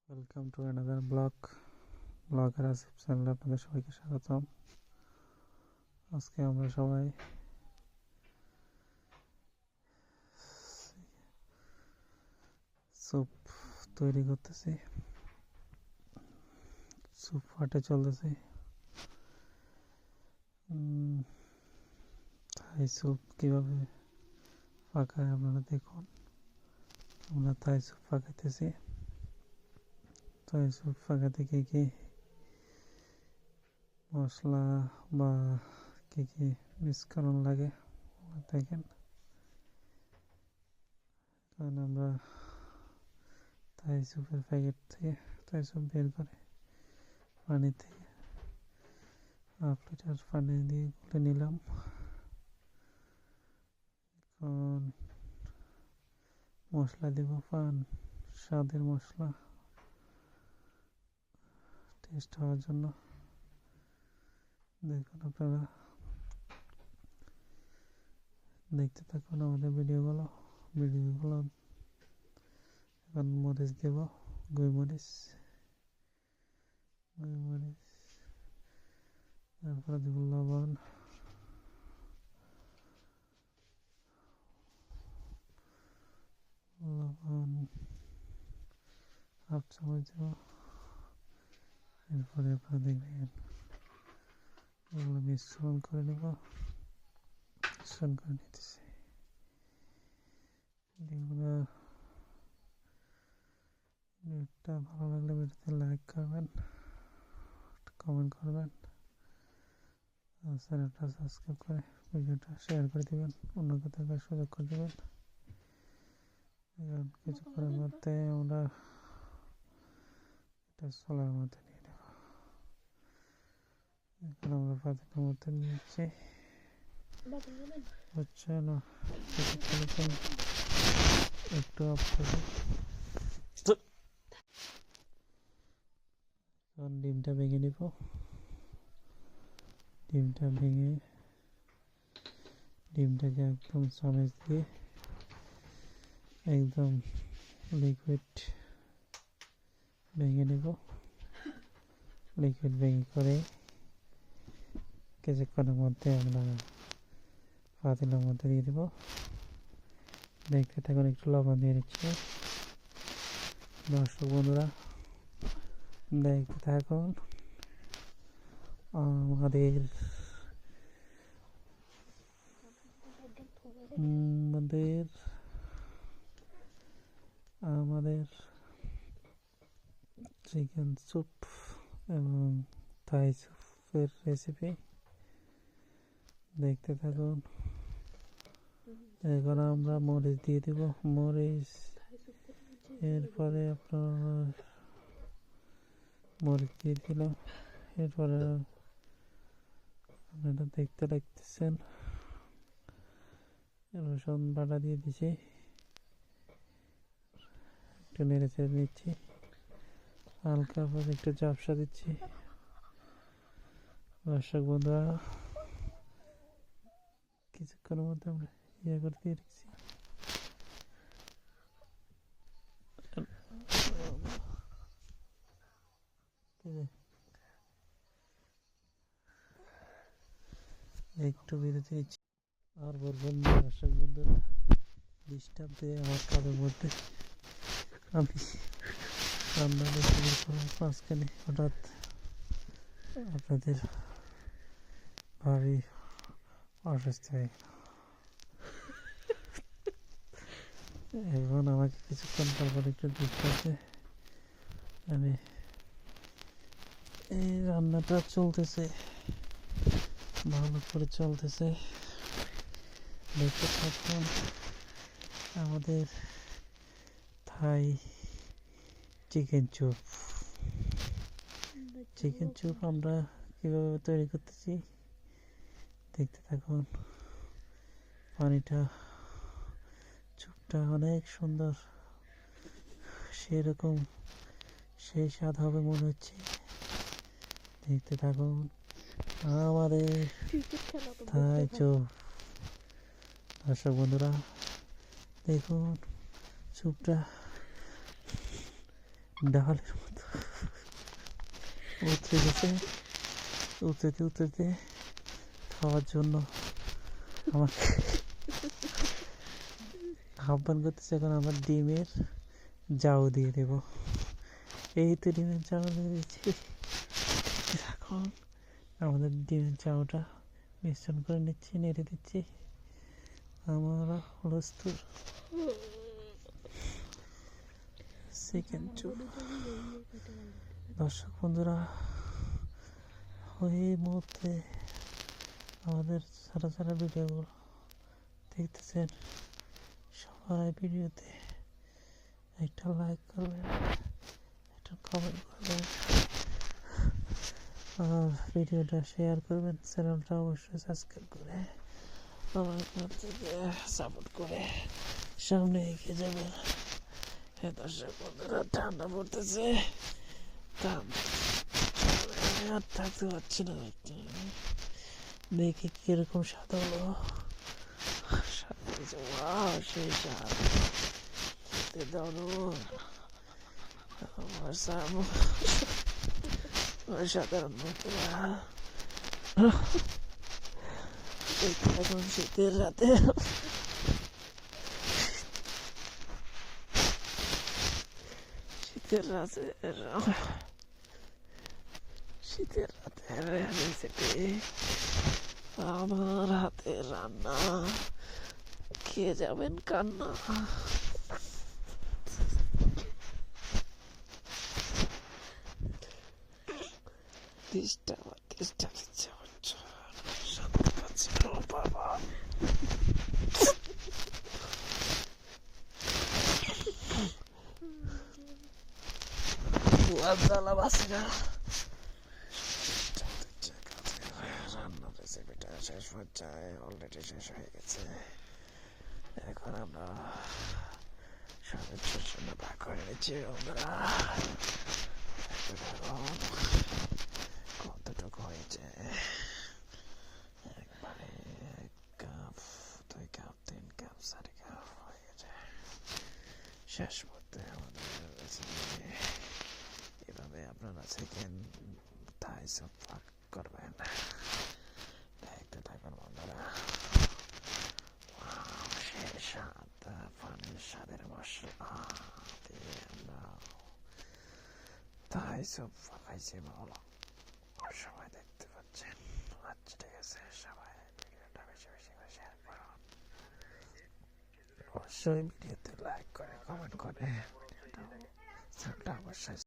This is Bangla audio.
Welcome to another blogger Asif চ্যানেলে আপনাদের সবাইকে স্বাগতম। আজকে আমরা সবাই স্যুপ তৈরি করতেছি। স্যুপ ফাটে চলতেছে। থাই স্যুপ কীভাবে পাকায় আপনারা দেখুন। আমরা থাই স্যুপ পাকাইতেছি। থাই স্যুপ পাকাতে কী কী মশলা বা কী কী মিশ্রণ লাগে দেখেন। কারণ আমরা থাই স্যুপের প্যাকেট থেকে থাই স্যুপ বের করে পানি থেকে 1/2 লিটার পানি দিয়ে গুলে নিলাম। এখন মশলা দেব, স্বাদের মশলা টেস্ট হওয়ার জন্য। দেখুন, আপনারা দেখতে থাকুন আমাদের ভিডিওগুলো। এখন মরিচ দেব, গুঁড়মরিচ, তারপরে দেব লবণ, হাফ চামচ দেব। এরপরে আপনারা দেখবেন এগুলো মিশ্রণ করে নিতেছি। ভিডিওটা ভালো লাগলে ভিডিওতে লাইক করবেন, কমেন্ট করবেন, চ্যানেলটা সাবস্ক্রাইব করে ভিডিওটা শেয়ার করে দেবেন, অন্য কোথাও সুযোগ করে দেবেন। কিছুক্ষণের মধ্যে আমরা এটা চলার মধ্যে নিয়ে নেব। এখন আমরা পাতিলের মধ্যে নিয়েছি, হচ্ছে না একটু অফ করে। এখন ডিমটা ভেঙে নিব। ডিমটাকে একদম চামচ দিয়ে একদম লিকুইড ভেঙে নেব। লিকুইড ভেঙে করে কিছুক্ষণের মধ্যে আমরা পাতিলের মধ্যে দিয়ে দেব। দেখতে থাকুন, একটু লবণ দিয়ে দিচ্ছি। দর্শক বন্ধুরা দেখতে থাকুন আমাদের চিকেন স্যুপ এবং থাই স্যুপের রেসিপি। দেখতে থাকুন। এখন আমরা মরিচ দিয়ে দিব, এরপরে আপনার মরিচ দিয়ে দিলাম। এরপরে আপনারা দেখতে লাগতেছেন রসুন বাটা দিয়ে দিছি, একটু নেড়ে চেড়ে নিচ্ছি, হালকা করে একটু ঝাপসা দিচ্ছি। দর্শক বন্ধুরা কিছুক্ষণের মধ্যে আমরা করে দিয়ে রেখেছি। একটু বিরতি দিচ্ছি আর বলবেন না দর্শক বন্ধুরা, ডিস্টার্ব দিয়ে আমার কাজের মধ্যে আমি রান্না করতে মাঝখানে হঠাৎ আপনাদের ভারী অসুস্থ হয়ে গেল। এখন আমাকে কিছুক্ষণ পর একটু ডিস্টার্বে আমি এই রান্নাটা চলতেছে, ভালো করে চলতেছে। দেখতে থাকুন আমাদের থাই চিকেন চুপ আমরা কিভাবে তৈরি করতেছি দেখতে থাকুন। চুপটা অনেক সুন্দর, সেরকম সেই স্বাদ হবে মনে হচ্ছে। দেখতে থাকুন আমাদের থাই চুপ। দর্শক বন্ধুরা দেখুন, চুপটা ডালের মতো উতরে গেছে। উতরেতে উতরেতে খাওয়ার জন্য আমাকে আহ্বান করতেছে। এখন আমার ডিমের জাউ দিয়ে দেব। এই তো ডিমের জাউ দিয়ে দিচ্ছি। এখন আমাদের ডিমের জাউটা মিশ্রণ করে নিচ্ছি, নেড়ে দিচ্ছি। আমরা হলস্তুর সেকেন্ড চুপ। দর্শক বন্ধুরা, ওই মুহূর্তে আমাদের সারা সারা ভিডিওগুলো দেখতেছেন, সবাই ভিডিওতে একটা লাইক করবেন, একটা কমেন্ট করবেন, আর ভিডিওটা শেয়ার করবেন। চ্যানেলটা অবশ্যই সাবস্ক্রাইব করে আমার থেকে সাপোর্ট করে সামনে এগিয়ে যাবেন। হ্যাঁ দর্শক বন্ধুরা, ঠান্ডা পড়তেছে, আর থাকতে পারছি না। দেখি কিরকম স্বাদ হলো। সেই স্বাদ দারুণ, অসাধারণ বন্ধুরা। এখন শীতের রাতে শীতের রাতের রেসিপি, আমার হাতের রান্না, খেয়ে যাবেন কান্না। তিরিশটা দিচ্ছে, শান্তি পাচ্ছি না বাবা। জ্বালা বাসি না। রান্নার রেসিপিটা শেষ পর্যায়ে অলরেডি শেষ হয়ে গেছে। এখন আমরা সর্বোচ্চ জন্য ভাগ করে নিচ্ছি। আমরা কতটুকু হয়েছে, একবারে 1 কাপ, 2 কাপ, 3 কাপ, 4 কাপ হয়ে গেছে। শেষ পর্যায়ে আমাদের রেসিপি এভাবে আপনারা চিকেন থাই স্যুপ পাক করবেন। দেখতে থাকুন বন্ধুরা। সেই স্বাদ, পানির স্বাদের মশলা দিয়ে আমরা থাই স্যুপ পাকাইছি ভালো। সবাই দেখতে পাচ্ছেন। আচ্ছা ঠিক আছে, সবাই ভিডিওটা বেশি বেশি করে শেয়ার করুন। অবশ্যই ভিডিওতে লাইক করে, কমেন্ট করে ভিডিওটা অবশ্যই